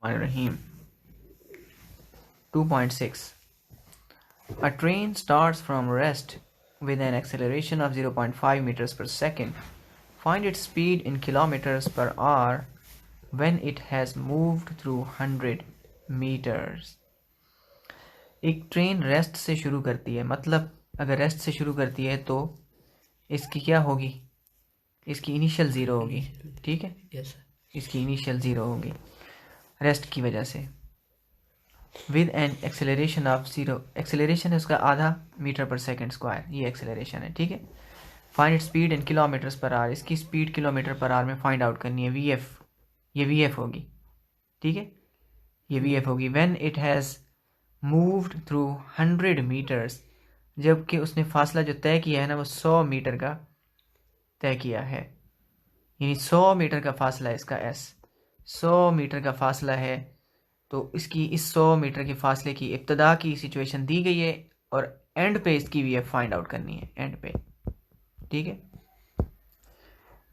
Rahim. 2.6. A train starts from rest with an acceleration of 0.5 meters per second. Find its speed in kilometers per hour when it has moved through 100 meters. एक train rest से शुरू करती है, मतलब अगर rest से शुरू करती है तो इसकी क्या होगी, इसकी इनिशियल ज़ीरो होगी, ठीक है। यस इसकी इनिशियल ज़ीरो होगी रेस्ट की वजह से, with an acceleration of zero. Acceleration है उसका आधा मीटर पर सेकंड स्क्वायर, ये एक्सेलरेशन है, ठीक है। Find it speed in kilometres per hour, इसकी स्पीड किलोमीटर पर आवर में फाइंड आउट करनी है, वी एफ, ये वी एफ होगी, ठीक है, ये वी एफ होगी। When it has moved through 100 metres, जबकि उसने फासला जो तय किया है ना वो 100 मीटर का तय किया है, यानी 100 मीटर का फासला है इसका एस, 100 मीटर का फासला है। तो इसकी इस 100 मीटर के फासले की इब्तदा की सिचुएशन दी गई है और एंड पे इसकी वी एफ फाइंड आउट करनी है, एंड पे, ठीक है।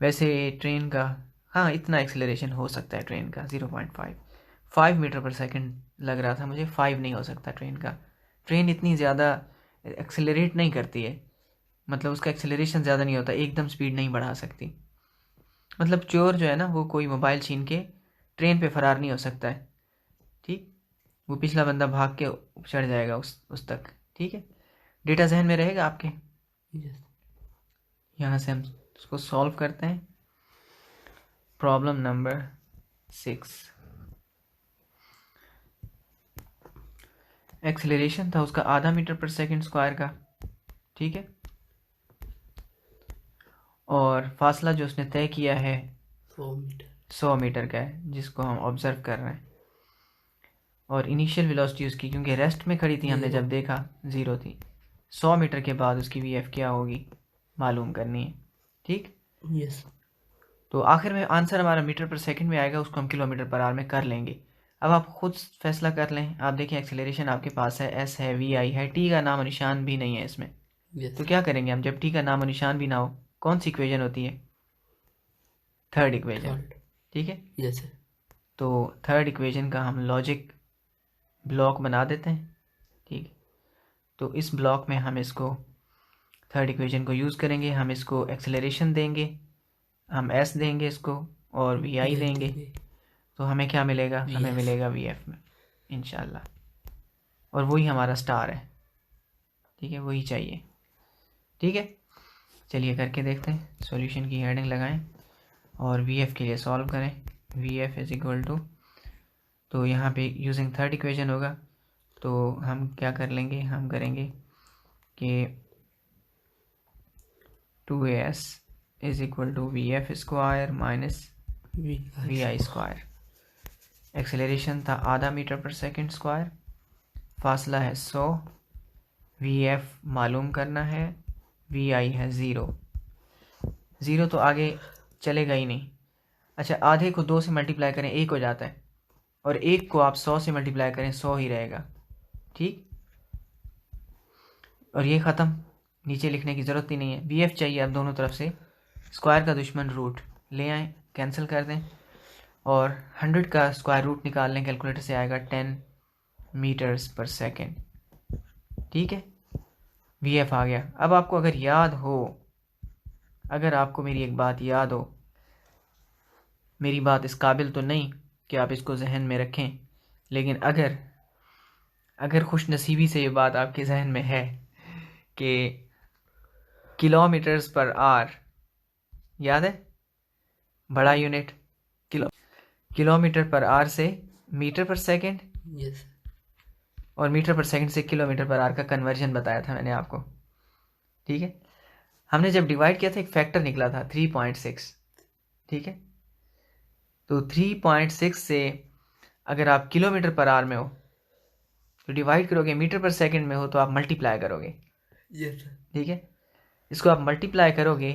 वैसे ट्रेन का हाँ इतना एक्सेलरेशन हो सकता है ट्रेन का 0.5 मीटर पर सेकंड लग रहा था मुझे, 5 नहीं हो सकता ट्रेन का। ट्रेन इतनी ज़्यादा एक्सेलरेट नहीं करती है, मतलब उसका एक्सेलरेशन ज़्यादा नहीं होता, एकदम स्पीड नहीं बढ़ा सकती। मतलब चोर जो है ना वो कोई मोबाइल छीन के ट्रेन पे फरार नहीं हो सकता है, ठीक, वो पिछला बंदा भाग के चढ़ जाएगा उस तक, ठीक है। डेटा जहन में रहेगा आपके। यस यहाँ से हम उसको सॉल्व करते हैं। Problem number 6। एक्सेलरेशन था उसका आधा मीटर पर सेकंड स्क्वायर का, ठीक है, और फासला जो उसने तय किया है 100 मीटर का है, जिसको हम ऑब्जर्व कर रहे हैं। और इनिशियल वेलोसिटी उसकी, क्योंकि रेस्ट में खड़ी थी, हमने जब देखा 0 थी, 100 मीटर के बाद उसकी वी एफ क्या होगी मालूम करनी है, ठीक। यस तो आखिर में आंसर हमारा मीटर पर सेकंड में आएगा, उसको हम किलोमीटर पर आवर में कर लेंगे। अब आप खुद फैसला कर लें। आप देखें एक्सेलरेशन आपके पास है, एस है, वी आई है, टी का नाम और निशान भी नहीं है इसमें। यस तो क्या करेंगे हम, जब टी का नाम और निशान भी ना हो, कौन सी इक्वेशन होती है, थर्ड इक्वेशन, ठीक है। यस तो थर्ड इक्वेशन का हम लॉजिक ब्लॉक बना देते हैं, ठीक। तो इस ब्लॉक में हम इसको थर्ड इक्वेशन को यूज़ करेंगे, हम इसको एक्सेलरेशन देंगे, हम एस देंगे इसको, और वी आई देंगे, तो हमें क्या मिलेगा, हमें मिलेगा वी एफ में इंशाल्लाह, और वही हमारा स्टार है, ठीक है, वही चाहिए, ठीक है। चलिए करके देखते हैं, सॉल्यूशन की हेडिंग लगाएं और वी एफ के लिए सॉल्व करें। V F is equal to, तो यहाँ पे यूजिंग थर्ड इक्वेशन होगा, तो हम क्या कर लेंगे, हम करेंगे कि 2as is equal to V F square minus V I square. Acceleration था आधा मीटर पर सेकंड स्क्वायर, फासला है 100, वी एफ मालूम करना है, वी आई है 0। 0 तो आगे चलेगा ही नहीं। अच्छा, आधे को 2 से मल्टीप्लाई करें 1 हो जाता है, और 1 को आप 100 से मल्टीप्लाई करें 100 ही रहेगा, ठीक। और ये ख़त्म, नीचे लिखने की ज़रूरत ही नहीं है। वी एफ चाहिए, अब दोनों तरफ से स्क्वायर का दुश्मन रूट ले आएँ, कैंसिल कर दें, और 100 का स्क्वायर रूट निकाल लें, कैलकुलेटर से आएगा 10 मीटर्स पर सेकेंड, ठीक है। वी एफ आ गया। अब आपको अगर याद हो, अगर आपको मेरी एक बात याद हो, मेरी बात इस काबिल तो नहीं कि आप इसको जहन में रखें, लेकिन अगर खुश नसीबी से ये बात आपके जहन में है कि किलोमीटर्स पर आवर, याद है बड़ा यूनिट, किलोमीटर पर आवर से मीटर पर सेकंड, यस और मीटर पर सेकंड से किलोमीटर पर आवर का कन्वर्जन बताया था मैंने आपको, ठीक है। हमने जब डिवाइड किया था एक फैक्टर निकला था 3.6, ठीक है। तो 3.6 से अगर आप किलोमीटर पर आवर में हो तो डिवाइड करोगे, मीटर पर सेकंड में हो तो आप मल्टीप्लाई करोगे, यस ठीक है। इसको आप मल्टीप्लाई करोगे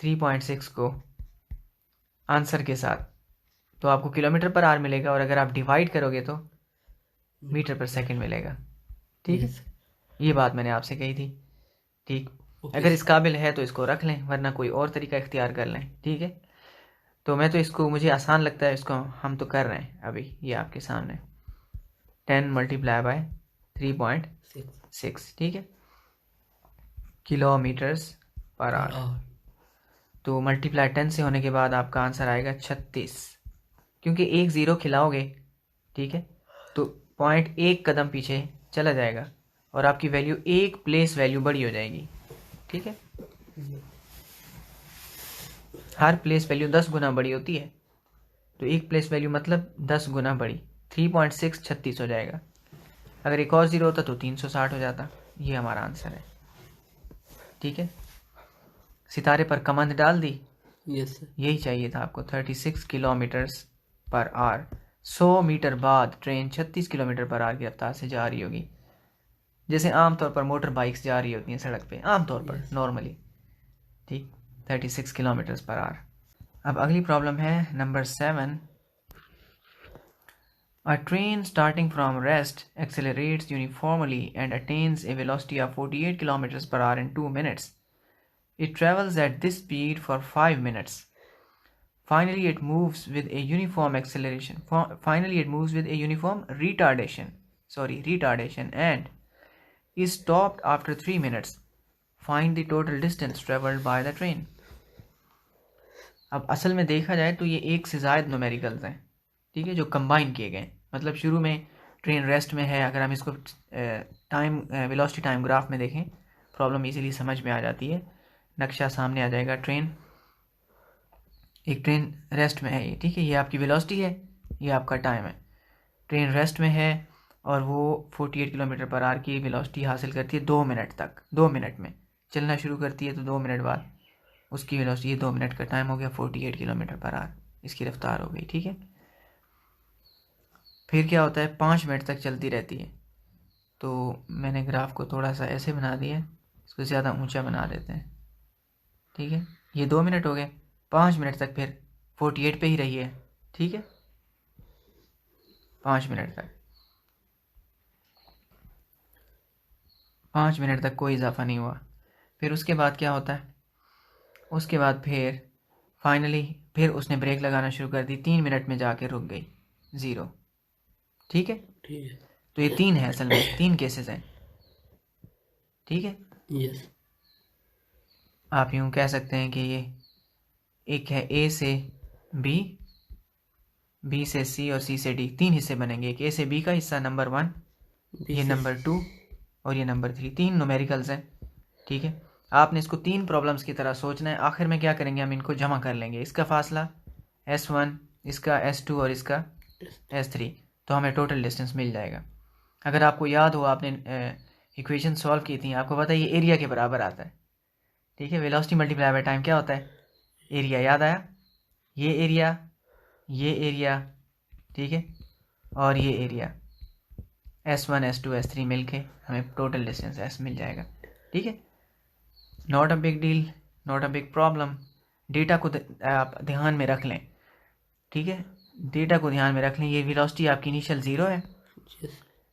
3.6 को आंसर के साथ, तो आपको किलोमीटर पर आवर मिलेगा, और अगर आप डिवाइड करोगे तो मीटर पर सेकंड मिलेगा, ठीक है। ये बात मैंने आपसे कही थी, ठीक। अगर इस काबिल है तो इसको रख लें, वरना कोई और तरीका इख्तियार कर लें, ठीक है। तो मैं तो इसको, मुझे आसान लगता है, इसको हम तो कर रहे हैं अभी, ये आपके सामने 10 मल्टीप्लाई बाय 3.6, ठीक है, किलोमीटर्स पर आवर। तो मल्टीप्लाई 10 से होने के बाद आपका आंसर आएगा 36, क्योंकि एक ज़ीरो खिलाओगे, ठीक है, तो पॉइंट एक कदम पीछे चला जाएगा और आपकी वैल्यू एक प्लेस वैल्यू बड़ी हो जाएगी, ठीक है। हर प्लेस वैल्यू 10 गुना बड़ी होती है, तो एक प्लेस वैल्यू मतलब 10 गुना बड़ी, 3.6 36 हो जाएगा। अगर एक और ज़ीरो होता तो 360 हो जाता। ये हमारा आंसर है, ठीक है। सितारे पर कमांड डाल दी। Yes sir. यही चाहिए था आपको। 36 किलोमीटर्स पर आवर। 100 मीटर बाद ट्रेन 36 किलोमीटर पर आवर की रफ्तार से जा रही होगी, जैसे आमतौर पर मोटर बाइक्स जा रही होती हैं सड़क पे, आमतौर पर नॉर्मली, ठीक, 36 किलोमीटर्स पर आवर। अब अगली प्रॉब्लम है number 7। A train starting from rest accelerates uniformly and attains a velocity of 48 kilometers per hour in 2 minutes. It travels at this speed for 5 minutes. Finally, it moves with a uniform acceleration. Finally, it moves with a uniform retardation and is stopped after 3 minutes. Find the total distance traveled by the train. अब असल में देखा जाए तो ये एक से ज़्यादा न्यूमेरिकल्स हैं, ठीक है, जो कंबाइन किए गए। मतलब शुरू में ट्रेन रेस्ट में है, अगर हम इसको टाइम वेलोसिटी टाइम ग्राफ में देखें, प्रॉब्लम इजीली समझ में आ जाती है। नक्शा सामने आ जाएगा। एक ट्रेन रेस्ट में है ये, ठीक है, ये आपकी वेलोसिटी है, ये आपका टाइम है। ट्रेन रेस्ट में है और वो 48 किलोमीटर पर आवर की वेलोसिटी हासिल करती है 2 मिनट तक। 2 मिनट में चलना शुरू करती है, तो 2 मिनट बाद उसकी वेलोसिटी, ये 2 मिनट का टाइम हो गया, 48 किलोमीटर पर आवर इसकी रफ्तार हो गई, ठीक है। फिर क्या होता है, 5 मिनट तक चलती रहती है। तो मैंने ग्राफ को थोड़ा सा ऐसे बना दिया, इसको ज़्यादा ऊंचा बना देते हैं, ठीक है। ये 2 मिनट हो गए, 5 मिनट तक फिर 48 पे ही रही है, ठीक है, 5 मिनट तक, 5 मिनट तक कोई इजाफा नहीं हुआ। फिर उसके बाद क्या होता है, उसके बाद फिर फाइनली फिर उसने ब्रेक लगाना शुरू कर दी, 3 मिनट में जाके रुक गई, 0, ठीक है। ठीक है। तो ये 3 है, असल में 3 केसेस हैं, ठीक है। यस। आप यूँ कह सकते हैं कि ये एक है ए से बी, बी से सी और सी से डी, 3 हिस्से बनेंगे। एक ए से बी का हिस्सा नंबर 1, ये नंबर 2 और ये नंबर 3, 3 न्यूमेरिकल्स हैं, ठीक है। आपने इसको 3 प्रॉब्लम्स की तरह सोचना है। आखिर में क्या करेंगे, हम इनको जमा कर लेंगे, इसका फासला S1, इसका S2 और इसका S3, तो हमें टोटल डिस्टेंस मिल जाएगा। अगर आपको याद हो, आपने इक्वेशन सॉल्व की थी, आपको पता है ये एरिया के बराबर आता है, ठीक है। वेलोसिटी मल्टीप्लाई बाय टाइम क्या होता है, एरिया, याद आया, ये एरिया, ठीक है, और ये एरिया, S1 S2 S3 मिलके हमें टोटल डिस्टेंस S मिल जाएगा, ठीक है। Not a big deal, not a big problem. Data को आप ध्यान में रख लें, ठीक है, डेटा को ध्यान में रख लें। ये वेलोसिटी आपकी इनिशियल 0 है,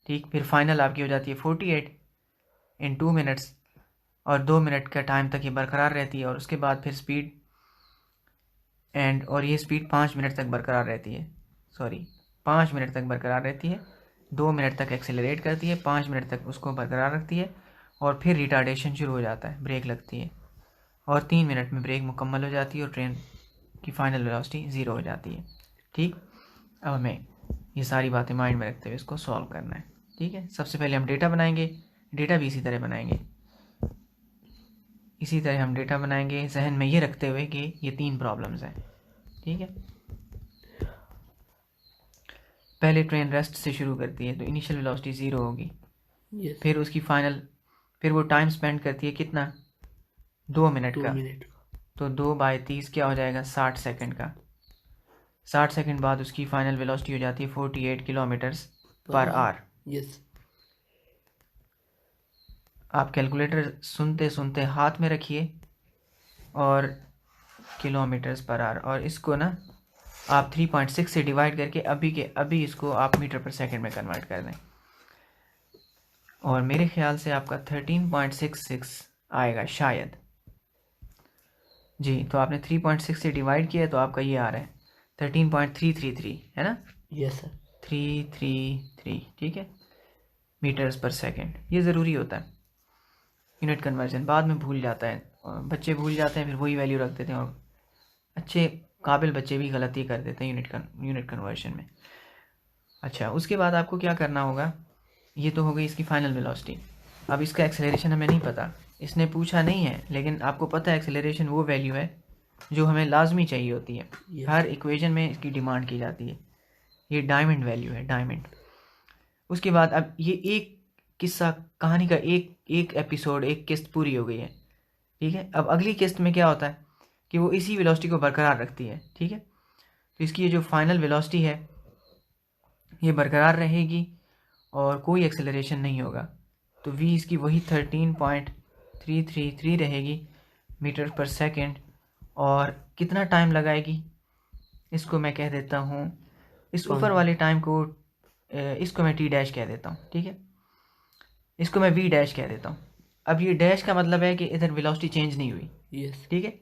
ठीक, फिर फाइनल आपकी हो जाती है 48 इन 2 मिनट्स, और 2 मिनट का टाइम तक ये बरकरार रहती है, और उसके बाद फिर स्पीड और ये स्पीड 5 मिनट तक बरकरार रहती है, 5 मिनट तक बरकरार रहती है। 2 मिनट तक एक्सेलरेट करती है, 5 मिनट तक उसको बरकरार रखती है, और फिर रिटार्डेशन शुरू हो जाता है, ब्रेक लगती है, और 3 मिनट में ब्रेक मुकम्मल हो जाती है और ट्रेन की फाइनल वेलोसिटी 0 हो जाती है, ठीक। अब हमें ये सारी बातें माइंड में रखते हुए इसको सॉल्व करना है, ठीक है। सबसे पहले हम डेटा बनाएंगे, डेटा भी इसी तरह बनाएंगे, इसी तरह हम डेटा बनाएंगे जहन में ये रखते हुए कि ये 3 प्रॉब्लम्स हैं, ठीक है। पहले ट्रेन रेस्ट से शुरू करती है, तो इनिशियल वेलोसिटी 0 होगी। फिर उसकी फाइनल, फिर वो टाइम स्पेंड करती है कितना, 2 मिनट का, तो 2/30 क्या हो जाएगा, 60 सेकंड का। 60 सेकंड बाद उसकी फाइनल वेलोसिटी हो जाती है 48 किलोमीटर्स पर आवर। यस। आप कैलकुलेटर सुनते सुनते हाथ में रखिए और किलोमीटर्स पर आवर, और इसको ना आप 3.6 से डिवाइड करके अभी के अभी इसको आप मीटर पर सेकंड में कन्वर्ट कर दें, और मेरे ख्याल से आपका 13.66 आएगा शायद, जी, तो आपने 3.6 से डिवाइड किया है तो आपका ये आ रहा है 13.333, है ना? Yes sir. 333, ठीक है, मीटर्स पर सेकेंड। ये ज़रूरी होता है यूनिट कन्वर्जन, बाद में भूल जाता है और बच्चे भूल जाते हैं, फिर वही वैल्यू रख देते हैं और अच्छे काबिल बच्चे भी गलती कर देते हैं यूनिट कन्वर्जन में। अच्छा, उसके बाद आपको क्या करना होगा, ये तो हो गई इसकी फाइनल वेलोसिटी। अब इसका एक्सेलरेशन हमें नहीं पता, इसने पूछा नहीं है, लेकिन आपको पता है एक्सेलरेशन वो वैल्यू है जो हमें लाजमी चाहिए होती है। हर इक्वेशन में इसकी डिमांड की जाती है। ये डायमंड वैल्यू है, डायमंड। उसके बाद अब ये एक किस्सा कहानी का एक एपिसोड, एक किस्त पूरी हो गई है, ठीक है। अब अगली किस्त में क्या होता है कि वो इसी वेलोसिटी को बरकरार रखती है, ठीक है। तो इसकी ये जो फाइनल वेलोसिटी है ये बरकरार रहेगी और कोई एक्सेलरेशन नहीं होगा। तो v इसकी वही 13.333 रहेगी मीटर पर सेकेंड। और कितना टाइम लगाएगी इसको मैं कह देता हूँ, इस ऊपर वाले टाइम को इसको मैं t डैश कह देता हूँ, ठीक है। इसको मैं v डैश कह देता हूँ। अब ये डैश का मतलब है कि इधर वेलोसिटी चेंज नहीं हुई, यस। ठीक है।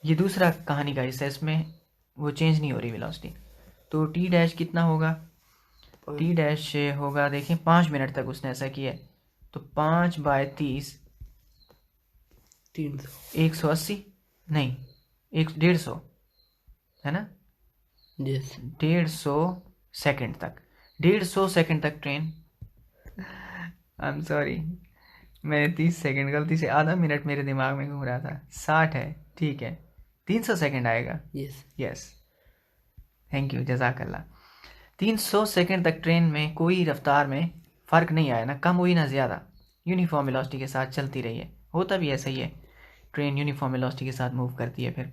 ये दूसरा कहानी का हिस्सा, इसमें वो चेंज नहीं हो रही वेलोसिटी। तो t डैश कितना होगा, t डैश होगा, देखें 5 मिनट तक उसने ऐसा किया है, तो 5/30 180 नहीं 150 है ना, यस। 150 सेकंड तक, 150 सेकंड तक ट्रेन आई एम सॉरी, मैंने 30 सेकंड गलती से, आधा मिनट मेरे दिमाग में घूम रहा था, 60 है, ठीक है, 300 सेकंड आएगा। यस। यस, थैंक यू, जज़ाकल्लाह। 300 सेकंड तक ट्रेन में कोई रफ्तार में फ़र्क नहीं आया, ना कम हुई ना ज़्यादा, यूनिफॉर्म वेलोसिटी के साथ चलती रही है। होता भी ऐसा ही है, ट्रेन यूनिफॉर्म वेलोसिटी के साथ मूव करती है। फिर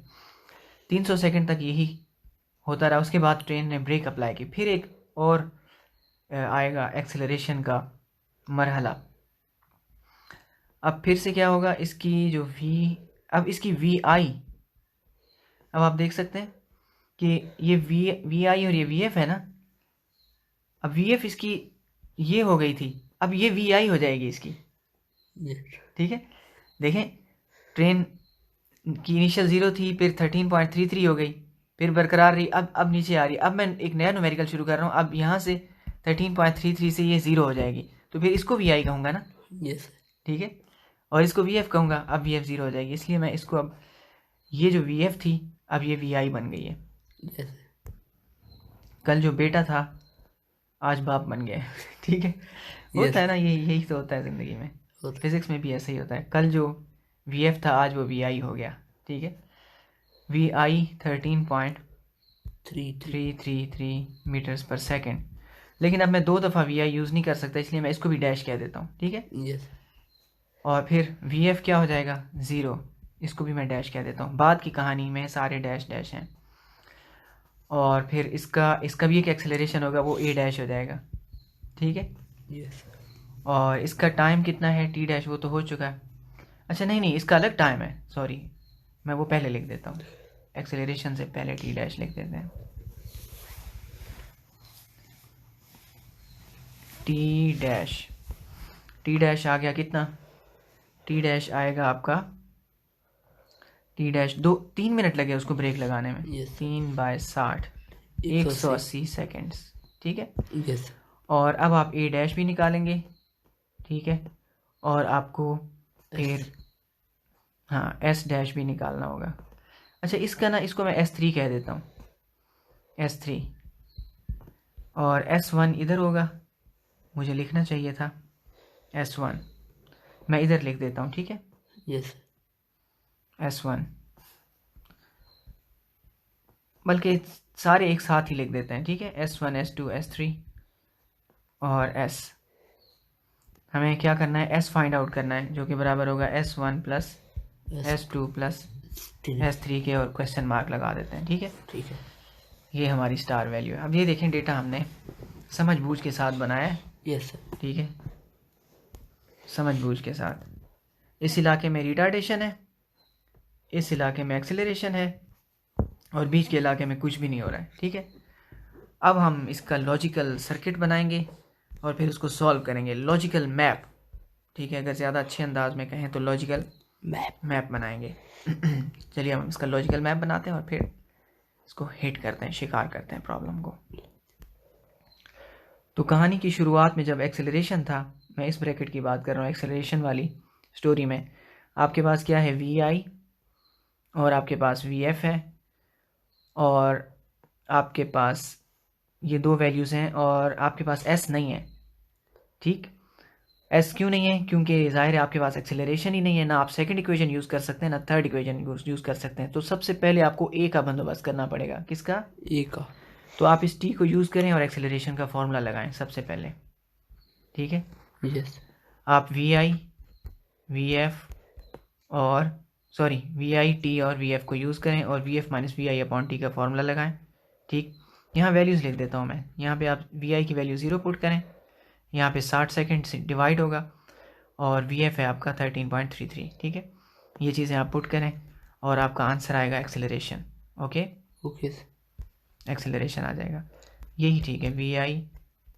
300 सेकंड तक यही होता रहा। उसके बाद ट्रेन ने ब्रेक अप्लाई की, फिर एक और आएगा एक्सेलरेशन का मरहला। अब फिर से क्या होगा, इसकी जो अब इसकी VI, अब आप देख सकते हैं कि ये VI और ये VF है ना। अब VF इसकी ये हो गई थी, अब ये VI हो जाएगी इसकी, ठीक है। देखें, ट्रेन की इनिशियल 0 थी, फिर 13.33 हो गई, फिर बरकरार रही, अब नीचे आ रही है। अब मैं एक नया न्यूमेरिकल शुरू कर रहा हूँ, अब यहाँ से 13.33 से ये 0 हो जाएगी, तो फिर इसको VI कहूँगा ना, यस। ठीक है। और इसको VF कहूँगा, अब VF 0 हो जाएगी, इसलिए मैं इसको, अब ये जो VF थी अब ये VI बन गई है। यस। कल जो बेटा था आज बाप बन गया ठीक है, होता है ना, यही तो होता है ज़िंदगी में, फिज़िक्स में भी ऐसा ही होता है। कल जो VF था आज वो VI हो गया, ठीक है। VI 13.333 मीटर्स पर सेकेंड। लेकिन अब मैं 2 दफ़ा VI यूज़ नहीं कर सकता, इसलिए मैं इसको भी डैश कह देता हूँ, ठीक है। यस। और फिर VF क्या हो जाएगा 0, इसको भी मैं डैश कह देता हूँ। बाद की कहानी में सारे डैश डैश हैं। और फिर इसका भी एक एक्सेलरेशन होगा, वो A डैश हो जाएगा, ठीक है। यस। और इसका टाइम कितना है T डैश, वो तो हो चुका है। अच्छा नहीं, इसका अलग टाइम है, सॉरी, मैं वो पहले लिख देता हूँ, एक्सेलरेशन से पहले T डैश लिख देते हैं। T डैश आ गया कितना, T डैश आएगा आपका, T डैश 3 मिनट लगे उसको ब्रेक लगाने में, 3/60 180 सेकेंड्स, ठीक है। यस। और अब आप A डैश भी निकालेंगे, ठीक है, और आपको फिर हाँ S डैश भी निकालना होगा। अच्छा, इसका ना, इसको मैं S3 कह देता हूँ, S3, और S1 इधर होगा, मुझे लिखना चाहिए था S1, मैं इधर लिख देता हूँ, ठीक है। यस। S1, बल्कि सारे एक साथ ही लिख देते हैं, ठीक है। S1 S2 S3 और S। हमें क्या करना है, S फाइंड आउट करना है, जो कि बराबर होगा S1 plus S2 plus S3 के, और क्वेश्चन मार्क लगा देते हैं, ठीक है। ठीक है, ये हमारी स्टार वैल्यू है। अब ये देखें, डेटा हमने समझ बूझ के साथ बनाया है, यस, ठीक है, समझ बूझ के साथ। इस इलाके में रिटार्डेशन है, इस इलाके में एक्सेलरेशन है, और बीच के इलाके में कुछ भी नहीं हो रहा है, ठीक है। अब हम इसका लॉजिकल सर्किट बनाएंगे और फिर उसको सॉल्व करेंगे, लॉजिकल मैप, ठीक है। अगर ज़्यादा अच्छे अंदाज में कहें तो लॉजिकल मैप बनाएंगे। चलिए हम इसका लॉजिकल मैप बनाते हैं और फिर इसको हिट करते हैं, शिकार करते हैं प्रॉब्लम को। तो कहानी की शुरुआत में जब एक्सेलरेशन था, मैं इस ब्रैकेट की बात कर रहा हूँ, एक्सेलरेशन वाली स्टोरी में आपके पास क्या है, वी आई और आपके पास वी एफ है और आपके पास ये दो वैल्यूज़ हैं और आपके पास एस नहीं है। ठीक, एस क्यों नहीं है? क्योंकि ज़ाहिर है आपके पास एक्सेलरेशन ही नहीं है, ना आप सेकंड इक्वेशन यूज़ कर सकते हैं ना थर्ड इक्वेशन यूज़ कर सकते हैं। तो सबसे पहले आपको ए का बंदोबस्त करना पड़ेगा। किसका? ए का। तो आप इस टी को यूज़ करें और एक्सेलरेशन का फॉर्मूला लगाएं सबसे पहले। ठीक है, यस। आप वी आई वी एफ और सॉरी वी आई टी और वी एफ को यूज़ करें और V F minus V I upon T का फॉर्मूला लगाएं। ठीक, यहाँ वैल्यूज़ लिख देता हूँ मैं। यहाँ पे आप वी आई की वैल्यू 0 पुट करें, यहाँ पे 60 सेकंड से डिवाइड होगा और वी एफ है आपका 13.33। ठीक है, ये चीज़ें आप पुट करें और आपका आंसर आएगा एक्सेलरेशन। Okay, okay. एक्सेलरेशन आ जाएगा, यही ठीक है। वी आई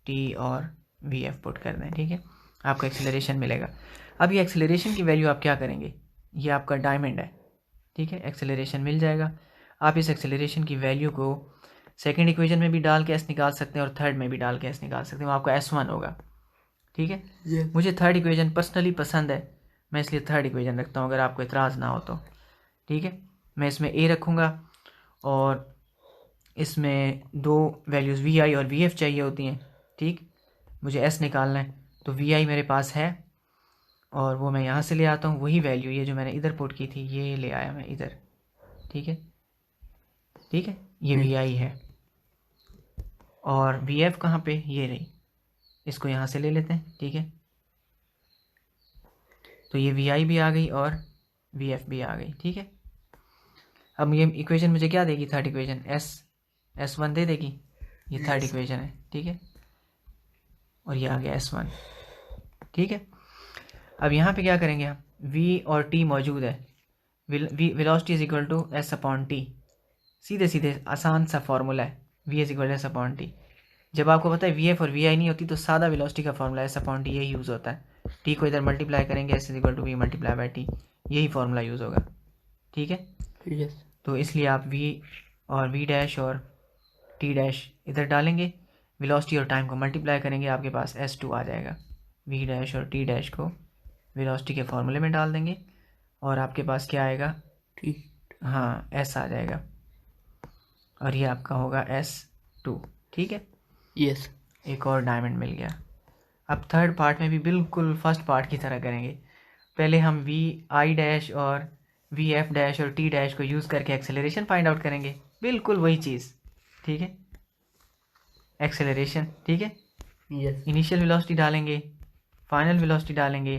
टी और वी एफ पुट कर दें। ठीक है, आपको एक्सेलरेशन मिलेगा। अब ये एक्सेलरेशन की वैल्यू आप क्या करेंगे, ये आपका डायमंड है। ठीक है, एक्सेलरेशन मिल जाएगा। आप इस एक्सेलरेशन की वैल्यू को सेकंड इक्वेशन में भी डाल के एस निकाल सकते हैं और थर्ड में भी डाल के एस निकाल सकते हैं, वो आपका S1 होगा। ठीक है, मुझे थर्ड इक्वेशन पर्सनली पसंद है, मैं इसलिए थर्ड इक्वेशन रखता हूँ, अगर आपको इतराज़ ना हो तो। ठीक है, मैं इसमें ए रखूँगा और इसमें दो वैल्यूज़ वी आई और वी एफ चाहिए होती हैं। ठीक, मुझे एस निकालना है, तो वी आई मेरे पास है और वो मैं यहाँ से ले आता हूँ, वही वैल्यू ये जो मैंने इधर पुट की थी ये ले आया मैं इधर। ठीक है, ठीक है, ये वी आई है और वी एफ कहाँ पे, ये रही, इसको यहाँ से ले लेते हैं। ठीक है, तो ये वी आई भी आ गई और वी एफ भी आ गई। ठीक है, अब ये इक्वेशन मुझे क्या देगी, थर्ड इक्वेशन S1 दे देगी, ये थर्ड इक्वेशन है। ठीक है, और ये आ गया S1। ठीक है, अब यहाँ पे क्या करेंगे हम, V और T मौजूद है, velocity is equal to S upon T, सीधे सीधे आसान सा फॉर्मूला है, V is equal to S upon T. जब आपको पता है VF और VI नहीं होती तो सादा वेलोसिटी का फॉर्मूला S अपॉन टी यही यूज़ होता है। T को इधर मल्टीप्लाई करेंगे, S is equal to V multiply by T, यही फॉर्मूला यूज़ होगा। ठीक है, यस। तो इसलिए आप V और V डैश और T डैश इधर डालेंगे, वेलोसिटी और टाइम को मल्टीप्लाई करेंगे, आपके पास S2 आ जाएगा। V डैश और T डैश को वेलोसिटी के फॉर्मूले में डाल देंगे और आपके पास क्या आएगा, हाँ S आ जाएगा और ये आपका होगा S2। ठीक है, यस। एक और डायमंड मिल गया। अब थर्ड पार्ट में भी बिल्कुल फर्स्ट पार्ट की तरह करेंगे। पहले हम वी आई डैश और वी एफ डैश और टी डैश को यूज़ करके एक्सेलरेशन फाइंड आउट करेंगे, बिल्कुल वही चीज़। ठीक है, एक्सेलरेशन। ठीक है, यस। इनिशियल वेलोसिटी डालेंगे, फाइनल वेलोसिटी डालेंगे,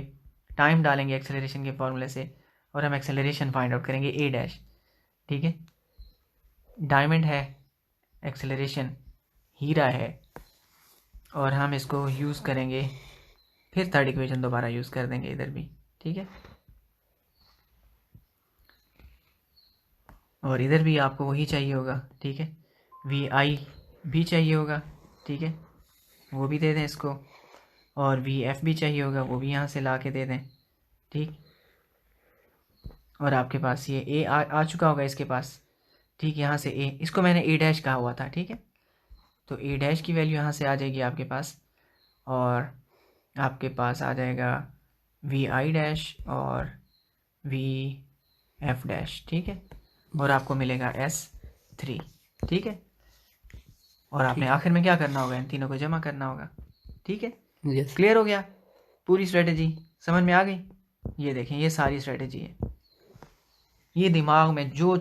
टाइम डालेंगे एक्सेलरेशन के फॉर्मूले से और हम एक्सेलरेशन फाइंड आउट करेंगे ए डैश। ठीक है, डायमंड है, एक्सेलरेशन हीरा है और हम इसको यूज़ करेंगे, फिर थर्ड इक्वेशन दोबारा यूज़ कर देंगे इधर भी। ठीक है, और इधर भी आपको वही चाहिए होगा। ठीक है, वी आई भी चाहिए होगा। ठीक है, वो भी दे दें इसको और वी एफ भी चाहिए होगा, वो भी यहाँ से ला के दे दें। ठीक, और आपके पास ये ए आ चुका होगा इसके पास। ठीक, यहाँ से ए, इसको मैंने ए डैश कहा हुआ था। ठीक है, तो ए डैश की वैल्यू यहाँ से आ जाएगी आपके पास और आपके पास आ जाएगा वी आई डैश और वी एफ डैश। ठीक है, और आपको मिलेगा S3। ठीक है, और आपने आखिर में क्या करना होगा, इन तीनों को जमा करना होगा। ठीक है, यस। क्लियर हो गया, पूरी स्ट्रेटजी समझ में आ गई। ये देखें, ये सारी स्ट्रेटजी है, ये दिमाग में जो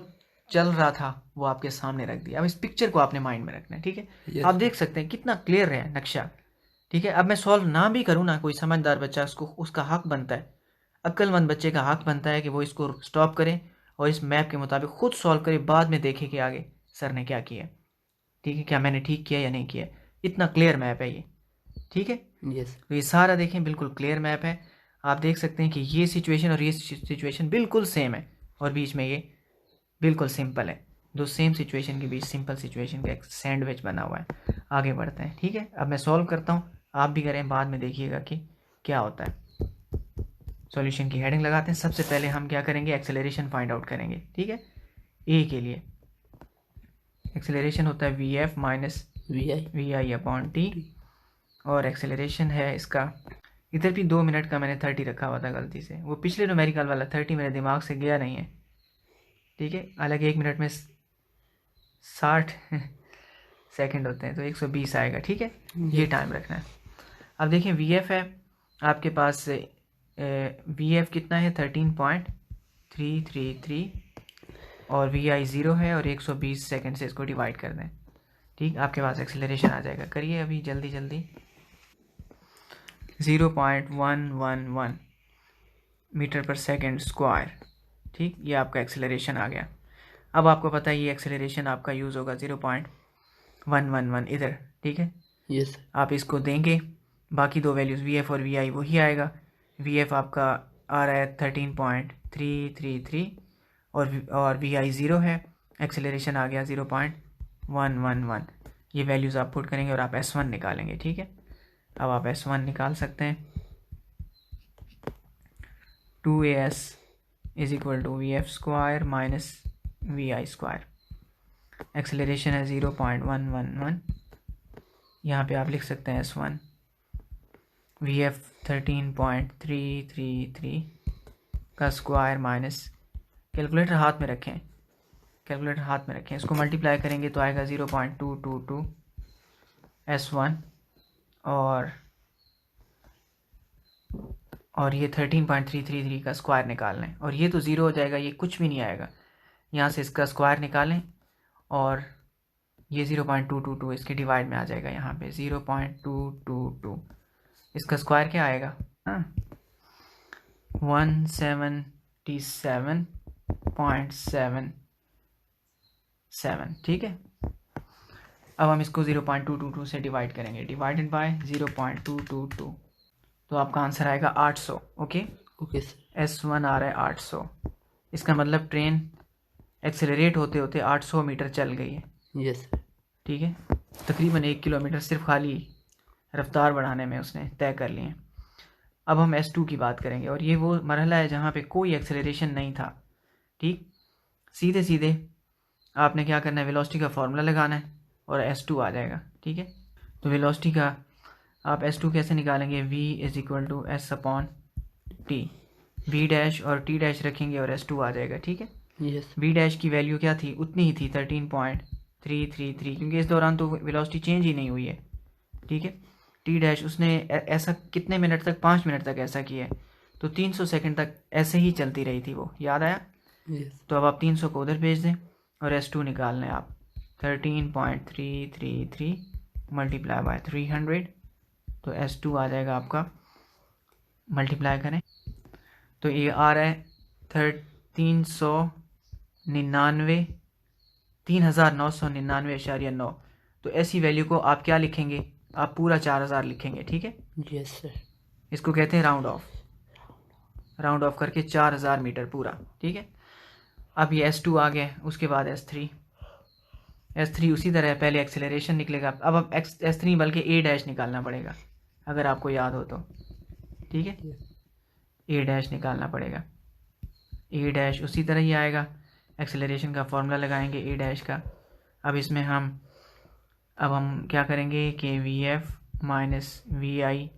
चल रहा था वो आपके सामने रख दिया। अब इस पिक्चर को आपने माइंड में रखना है। ठीक है, Yes. आप देख सकते हैं कितना क्लियर है नक्शा। ठीक है, अब मैं सॉल्व ना भी करूँ ना, कोई समझदार बच्चा उसको, उसका हक बनता है, अक्लमंद बच्चे का हक बनता है कि वो इसको स्टॉप करे और इस मैप के मुताबिक खुद सॉल्व करे, बाद में देखे कि आगे सर ने क्या किया। ठीक है, क्या मैंने ठीक किया या नहीं किया, इतना क्लियर मैप है ये। ठीक है, यस। तो ये सारा देखें बिल्कुल क्लियर मैप है। आप देख सकते हैं कि ये सिचुएशन और ये सिचुएशन बिल्कुल सेम है और बीच में ये बिल्कुल सिंपल है। दो सेम सिचुएशन के बीच सिंपल सिचुएशन का एक सैंडविच बना हुआ है। आगे बढ़ते हैं। ठीक है, अब मैं सॉल्व करता हूँ, आप भी करें, बाद में देखिएगा कि क्या होता है। सॉल्यूशन की हेडिंग लगाते हैं। सबसे पहले हम क्या करेंगे, एक्सेलरेशन फाइंड आउट करेंगे, ठीक है। ए के लिए एक्सेलरेशन होता है V F minus V I upon T, और एक्सेलरेशन है इसका, इधर भी 2 मिनट का मैंने 30 रखा हुआ था गलती से, वो पिछले न्यूमेरिकल वाला 30 मेरे दिमाग से गया नहीं है, ठीक है। हालांकि 1 मिनट में 60 सेकंड होते हैं, तो 120 आएगा, ठीक है। ये टाइम रखना है। अब देखिए वी एफ है आपके पास, वी एफ कितना है 13.333, और वी आई 0 है, और 120 सेकंड से इसको डिवाइड कर दें, ठीक। आपके पास एक्सेलरेशन आ जाएगा, करिए अभी जल्दी जल्दी। 0.111 मीटर पर सेकंड स्क्वायर, ठीक। ये आपका एक्सेलरेशन आ गया। अब आपको पता है ये एक्सेलरेशन आपका यूज़ होगा 0.111 इधर, ठीक है। Yes sir. आप इसको देंगे, बाकी दो वैल्यूज़ वी एफ और वी आई वही आएगा। वी एफ आपका आ रहा है 13.333, और वी आई 0 है, एक्सेलरेशन आ गया 0.111। ये वैल्यूज़ आप पुट करेंगे और आप S1 निकालेंगे, ठीक है। अब आप S1 निकाल सकते हैं। 2AS is equal to V F square minus V I square. Acceleration है 0.111, यहाँ पे आप लिख सकते हैं S1, वी एफ 13.333 का स्क्वायर माइनस, कैलकुलेटर हाथ में रखें, कैलकुलेटर हाथ में रखें, इसको मल्टीप्लाई करेंगे तो आएगा 0.222 S1, और ये 13.333 का स्क्वायर निकाल लें, और ये तो ज़ीरो हो जाएगा, ये कुछ भी नहीं आएगा। यहाँ से इसका स्क्वायर निकालें, और ये 0.222 इसके डिवाइड में आ जाएगा, यहाँ पे 0.222, इसका स्क्वायर क्या आएगा, हाँ 177.77, ठीक है। अब हम इसको 0.222 से डिवाइड करेंगे, डिवाइडेड बाय 0.222, तो आपका आंसर आएगा 800, ओके। Okay sir. S1 आ रहा है 800, इसका मतलब ट्रेन एक्सेलरेट होते होते 800 मीटर चल गई है, यस सर। ठीक है। तकरीबन 1 किलोमीटर सिर्फ खाली रफ्तार बढ़ाने में उसने तय कर लिए। अब हम S2 की बात करेंगे, और ये वो मरहला है जहाँ पे कोई एक्सेलरेशन नहीं था, ठीक। सीधे सीधे आपने क्या करना है, वेलोसिटी का फार्मूला लगाना है और S2 आ जाएगा, ठीक है। तो वेलोसिटी का आप S2 कैसे निकालेंगे, V is equal to S upon T, V dash और T डैश रखेंगे और S2 आ जाएगा, ठीक है। यस। V डैश की वैल्यू क्या थी, उतनी ही थी 13.333, क्योंकि इस दौरान तो वेलोसिटी चेंज ही नहीं हुई है, ठीक है। T डैश उसने ऐसा कितने मिनट तक, 5 मिनट तक ऐसा किया है, तो 300 सेकंड तक ऐसे ही चलती रही थी वो, याद आया। यस। तो अब आप 300 को उधर भेज दें, और S2 निकाल लें आप 13.333 मल्टीप्लाई बाय 300, तो S2 आ जाएगा आपका, मल्टीप्लाई करें तो ये आ रहा है 3999.9। तो ऐसी वैल्यू को आप क्या लिखेंगे, आप पूरा 4000 लिखेंगे, ठीक है। Yes sir. इसको कहते हैं राउंड ऑफ, राउंड ऑफ करके 4000 मीटर पूरा, ठीक है। अब ये S2 आ गया, उसके बाद S3 उसी तरह पहले एक्सेलरेशन निकलेगा। अब S3 बल्कि A डैश निकालना पड़ेगा, अगर आपको याद हो तो, ठीक है। A डैश निकालना पड़ेगा, A डैश उसी तरह ही आएगा, एक्सेलरेशन का फॉर्मूला लगाएंगे A डैश का। अब इसमें हम क्या करेंगे कि V F minus V I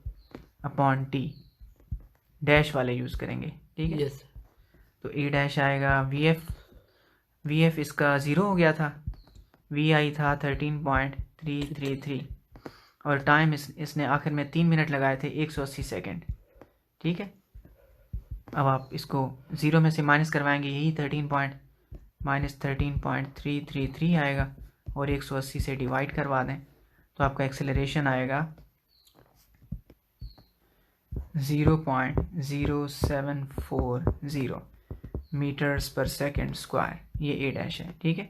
upon T dash वाले यूज़ करेंगे, ठीक है। यस। तो A डैश आएगा, वी एफ इसका 0 हो गया था, वी आई था 13.333, और टाइम इसने आखिर में 3 मिनट लगाए थे 180 सेकेंड, ठीक है। अब आप इसको 0 में से माइनस करवाएंगे, यही 13.333 आएगा, और 180 से डिवाइड करवा दें तो आपका एक्सेलरेशन आएगा 0.0740 मीटर्स पर सेकेंड स्क्वायर, ये A डैश है, ठीक है।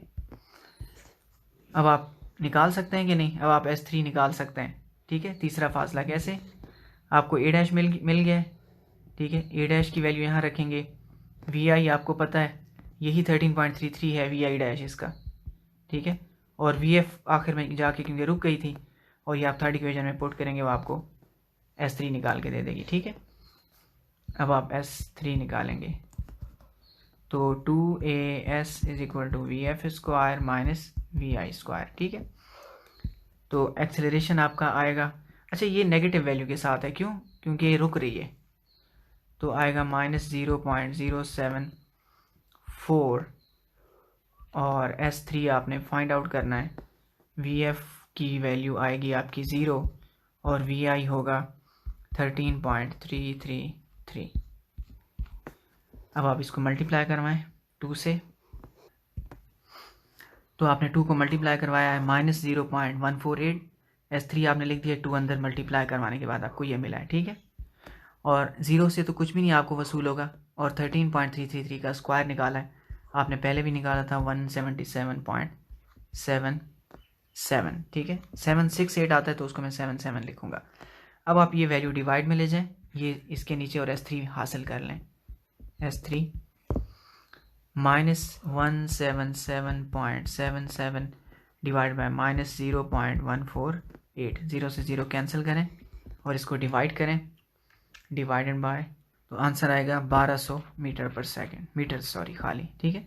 अब आप निकाल सकते हैं कि नहीं, अब आप S3 निकाल सकते हैं, ठीक है। तीसरा फासला कैसे, आपको A डैश मिल गया है, ठीक है। A डैश की वैल्यू यहाँ रखेंगे, वी आई आपको पता है यही 13.33 है वी आई डैश इसका, ठीक है। और वी एफ आखिर में जाके क्योंकि रुक गई थी, और ये आप थर्ड इक्वेशन में पुट करेंगे, वो आपको S3 निकाल के दे देगी, ठीक है। अब आप S3 निकालेंगे तो 2AS is equal to VF square minus VI square, ठीक है। तो एक्सेलरेशन आपका आएगा, अच्छा ये नेगेटिव वैल्यू के साथ है, क्यों? क्योंकि ये रुक रही है, तो आएगा -0.074 और S3 आपने फाइंड आउट करना है। VF की वैल्यू आएगी आपकी 0 और VI होगा 13.333। अब आप इसको मल्टीप्लाई करवाएं 2 से, तो आपने 2 को मल्टीप्लाई करवाया है -0.148, S3 आपने लिख दिया 2 अंदर मल्टीप्लाई करवाने के बाद आपको ये मिला है, ठीक है। और 0 से तो कुछ भी नहीं आपको वसूल होगा, और 13.333 का स्क्वायर निकाला है आपने, पहले भी निकाला था 177.77, ठीक है। 768 आता है तो उसको मैं 77 लिखूंगा। अब आप ये वैल्यू डिवाइड में ले जाएं, ये इसके नीचे, और S3 हासिल कर लें। S3 -177.77 डिवाइड बाय -0.148, 0 से 0 कैंसिल करें और इसको डिवाइड करें, डिवाइडेड बाय, तो आंसर आएगा 1200 मीटर पर सेकेंड, खाली, ठीक है।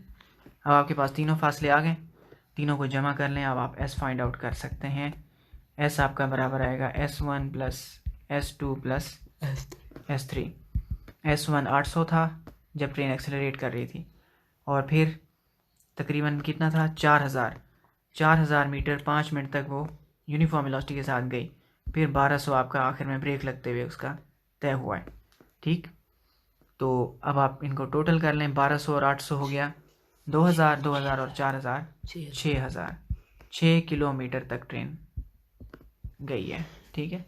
अब आपके पास तीनों फासले आ गए, तीनों को जमा कर लें। अब आप S फाइंड आउट कर सकते हैं। S आपका बराबर आएगा S1 plus S2 plus S3। S1 800 था जब ट्रेन एक्सेलरेट कर रही थी, और फिर तकरीबन कितना था, 4000 मीटर 5 मिनट तक वो यूनिफॉर्म वेलोसिटी के साथ गई, फिर 1200 आपका आखिर में ब्रेक लगते हुए उसका तय हुआ है, ठीक। तो अब आप इनको टोटल कर लें, 1200 और 800 हो गया 2000 और 4000 6000, 6 किलोमीटर तक ट्रेन गई है, ठीक है,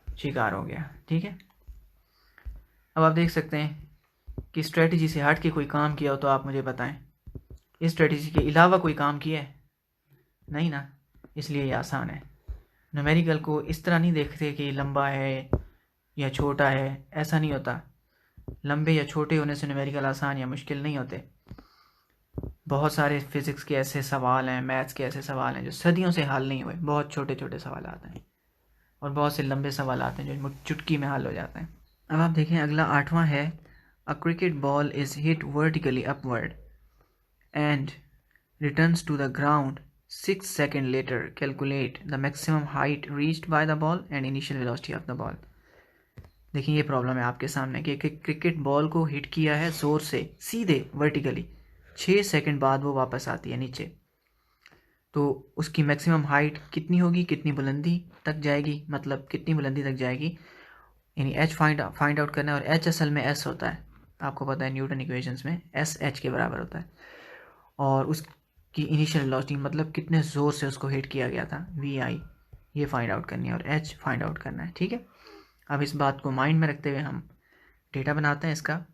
शिकार हो गया, ठीक है। अब आप देख सकते हैं कि स्ट्रेटजी से हट के कोई काम किया हो तो आप मुझे बताएं, इस स्ट्रेटजी के अलावा कोई काम किया है? नहीं ना, इसलिए ये आसान है। न्यूमेरिकल को इस तरह नहीं देखते कि लंबा है या छोटा है, ऐसा नहीं होता। लंबे या छोटे होने से न्यूमेरिकल आसान या मुश्किल नहीं होते। बहुत सारे फिज़िक्स के ऐसे सवाल हैं, मैथ्स के ऐसे सवाल हैं जो सदियों से हल नहीं हुए, बहुत छोटे छोटे सवाल आते हैं, और बहुत से लंबे सवाल आते हैं जो चुटकी में हल हो जाते हैं। अब आप देखें अगला 8वां है, a cricket ball is hit vertically upward and returns to the ground 6 second later, calculate the maximum height reached by the ball and initial velocity of the ball. देखिए ये प्रॉब्लम है आपके सामने कि क्रिकेट बॉल को hit किया है जोर से सीधे वर्टिकली, 6 सेकंड बाद वो वापस आती है नीचे, तो उसकी मैक्सिमम हाइट कितनी होगी, कितनी बुलंदी तक जाएगी, मतलब कितनी बुलंदी तक जाएगी, यानी एच फाइंड आउट करना है। और एच असल में एस होता है, आपको पता है न्यूटन इक्वेशंस में एस एच के बराबर होता है, और उसकी इनिशियल वेलोसिटी मतलब कितने ज़ोर से उसको हिट किया गया था, वी आई, ये फाइंड आउट करनी है, और एच फाइंड आउट करना है, ठीक है। अब इस बात को माइंड में रखते हुए हम डेटा बनाते हैं इसका,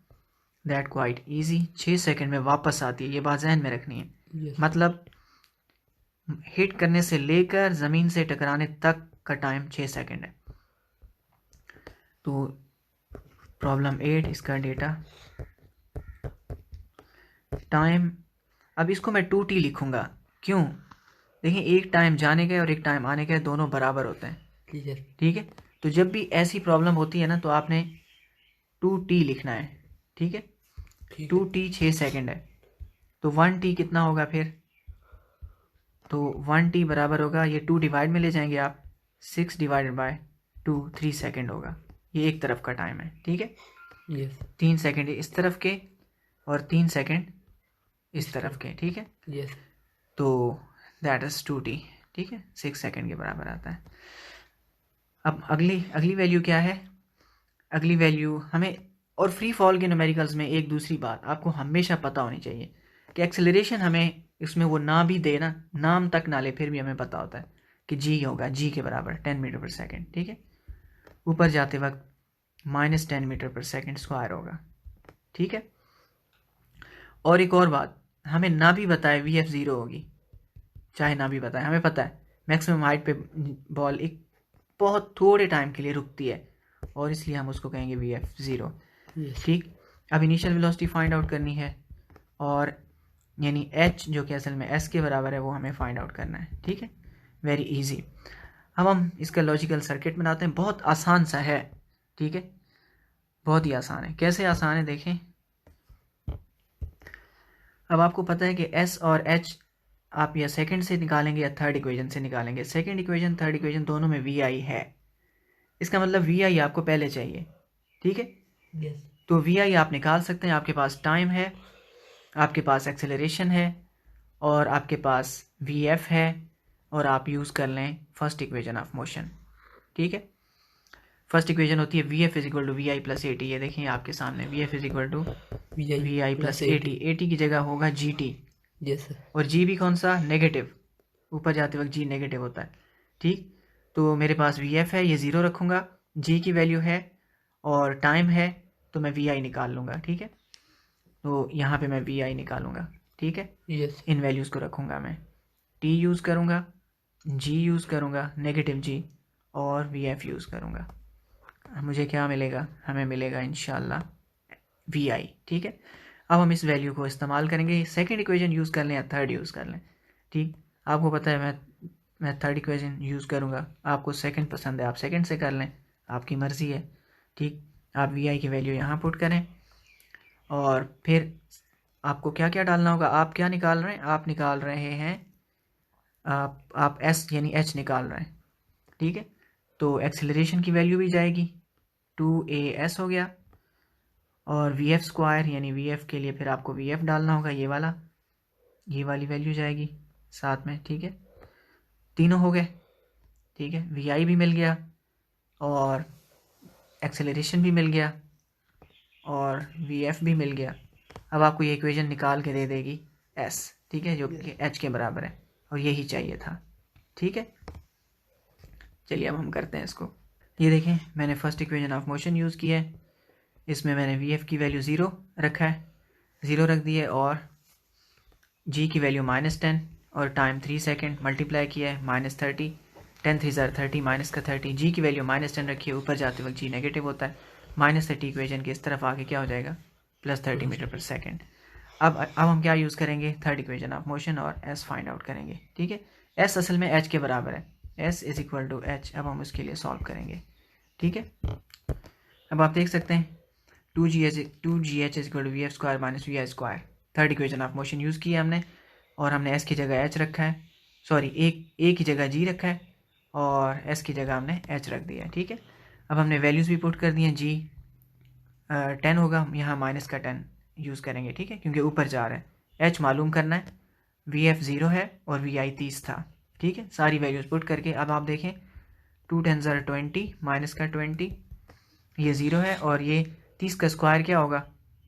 दैट क्वाइट ईजी, 6 सेकंड में वापस आती है, ये बात जहन में रखनी है। Yes. मतलब हिट करने से लेकर ज़मीन से टकराने तक का टाइम 6 सेकंड है। तो प्रॉब्लम 8 इसका डेटा टाइम, अब इसको मैं 2t लिखूंगा, क्यों? देखिए एक टाइम जाने का और एक टाइम आने का, दोनों बराबर होते हैं, ठीक है। तो जब भी ऐसी प्रॉब्लम होती है ना तो आपने 2t लिखना है, ठीक है। 2t 6 सेकंड है, तो 1t कितना होगा फिर, तो 1t बराबर होगा, ये 2 डिवाइड में ले जाएंगे आप, 6 डिवाइडेड बाय 2, 3 सेकंड होगा, ये एक तरफ का टाइम है, ठीक है। Yes. 3 सेकंड इस तरफ के और 3 सेकंड इस तरफ के, ठीक है। Yes. तो दैट इज 2t, ठीक है, 6 सेकंड के बराबर आता है। अब अगली वैल्यू क्या है, अगली वैल्यू हमें, और फ्री फॉल के न्यूमेरिकल्स में एक दूसरी बात आपको हमेशा पता होनी चाहिए कि एक्सेलरेशन हमें इसमें वो ना भी दे ना, नाम तक ना ले, फिर भी हमें पता होता है कि g होगा, g के बराबर 10 मीटर पर सेकेंड, ठीक है। ऊपर जाते वक्त -10 मीटर पर सेकेंड स्क्वायर होगा, ठीक है। और एक और बात, हमें ना भी बताए VF 0 होगी, चाहे ना भी बताए, हमें पता है मैक्सिमम हाइट पे बॉल एक बहुत थोड़े टाइम के लिए रुकती है, और इसलिए हम उसको कहेंगे VF 0, Yes. ठीक। अब इनिशियल वेलोसिटी फाइंड आउट करनी है, और यानी h जो कि असल में s के बराबर है वो हमें फाइंड आउट करना है, ठीक है, वेरी इजी। अब हम इसका लॉजिकल सर्किट बनाते हैं, बहुत आसान सा है, ठीक है, बहुत ही आसान है। कैसे आसान है देखें। अब आपको पता है कि एस और एच आप या सेकंड से निकालेंगे या थर्ड इक्वेशन से निकालेंगे। सेकंड इक्वेशन थर्ड इक्वेशन दोनों में वी आई है, इसका मतलब वी आई आपको पहले चाहिए, ठीक है। यस तो वी आई आप निकाल सकते हैं। आपके पास टाइम है, आपके पास एक्सेलरेशन है, और आपके पास वी एफ है, और आप यूज़ कर लें फर्स्ट इक्वेशन ऑफ मोशन, ठीक है। फर्स्ट इक्वेशन होती है V F is equal to V I plus A T. ये देखें आपके सामने, V F is equal to V I plus A T. A T की जगह होगा जी टी, यस सर। और जी भी कौन सा, नेगेटिव, ऊपर जाते वक्त जी नेगेटिव होता है, ठीक। तो मेरे पास वी एफ है, ये ज़ीरो रखूँगा, जी की वैल्यू है और टाइम है, तो मैं वी आई निकाल लूँगा, ठीक है। तो यहाँ पे मैं वी आई निकालूँगा, ठीक है। यस इन वैल्यूज़ को रखूँगा मैं, टी यूज़ करूँगा, जी यूज़ करूँगा नेगेटिव जी, और वी एफ यूज़ करूँगा। मुझे क्या मिलेगा, हमें मिलेगा इंशाल्लाह वी आई, ठीक है। अब हम इस वैल्यू को इस्तेमाल करेंगे, सेकंड इक्वेशन यूज़ कर लें या थर्ड यूज़ कर लें, ठीक। आपको पता है मैं थर्ड इक्वेशन यूज़ करूँगा, आपको सेकंड पसंद है आप सेकंड से कर लें, आपकी मर्ज़ी है, ठीक। आप वी आई की वैल्यू यहाँ पुट करें, और फिर आपको क्या क्या डालना होगा। आप क्या निकाल रहे हैं, आप निकाल रहे हैं आप एस यानी एच निकाल रहे हैं, ठीक है। तो एक्सेलरेशन की वैल्यू भी जाएगी, 2AS हो गया, और वी एफ स्क्वायर यानी वी एफ के लिए फिर आपको वी एफ डालना होगा, ये वाली वैल्यू जाएगी साथ में, ठीक है। तीनों हो गए, ठीक है। वी आई भी मिल गया, और एक्सेलरेशन भी मिल गया, और वी एफ भी मिल गया। अब आपको ये इक्वेशन निकाल के दे देगी एस, ठीक है, जो कि एच के बराबर है, और यही चाहिए था, ठीक है। चलिए अब हम करते हैं इसको। ये देखें, मैंने first equation of motion use किया है, इसमें मैंने वी एफ की वैल्यू ज़ीरो रखा है, ज़ीरो रख दिए, और जी की वैल्यू -10, और टाइम 3 सेकेंड मल्टीप्लाई किया है, -30, 10 3 30, माइनस का 30, जी की वैल्यू -10 रखी है, ऊपर जाते वक्त जी नेगेटिव होता है, -30 इक्वेशन के इस तरफ आके क्या हो जाएगा, +30 मीटर पर सेकेंड। अब हम क्या यूज़ करेंगे, थर्ड इक्वेशन ऑफ मोशन, और एस फाइंड आउट करेंगे, ठीक है। एस असल में एच के बराबर है, S is equal to H. अब हम उसके लिए सॉल्व करेंगे, ठीक है। अब आप देख सकते हैं 2GH is equal to V F square minus V I square. Third equation of motion use किया हमने, और हमने एस की जगह एच रखा है, सॉरी ए की जगह जी रखा है, और एस की जगह हमने एच रख दिया है, ठीक है। अब हमने वैल्यूज़ भी पुट कर दी हैं, जी 10 होगा, यहाँ माइनस का 10 यूज़ करेंगे, ठीक है, क्योंकि ऊपर जा रहा है। एच मालूम करना है, वी एफ 0 है, और वी आई 30 था, ठीक है। सारी वैल्यूज़ पुट करके अब आप देखें 2 10 20, माइनस का 20, ये 0 है, और ये 30 का स्क्वायर क्या होगा,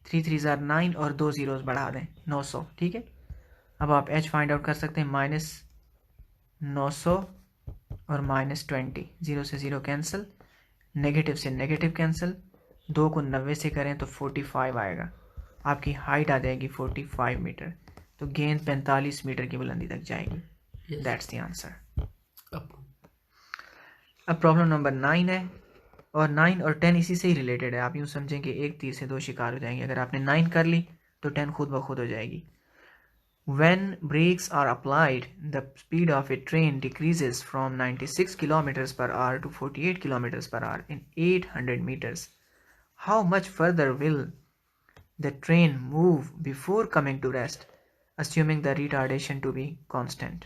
3 3 9, और 2 ज़ीरोज़ बढ़ा दें, 900, ठीक है। अब आप एच फाइंड आउट कर सकते हैं, -900 और -20, 0 से 0 कैंसिल, नेगेटिव से नेगेटिव कैंसिल, 2 को 90 से करें तो 45 आएगा, आपकी हाइट आ जाएगी 45 मीटर, तो गेंद 45 मीटर की बुलंदी तक जाएगी। That's the answer. अब प्रॉब्लम नंबर 9 है, और 9 और 10 इसी से ही रिलेटेड है। आप यूँ समझें कि एक तीर से दो शिकार हो जाएंगे। अगर आपने 9 कर ली तो 10 खुद ब खुद हो जाएगी। When brakes are applied, the speed of a train decreases from 96 kilometers per hour to 48 kilometers per hour in 800 meters. How much further will the train move before coming to rest, assuming the retardation to be constant?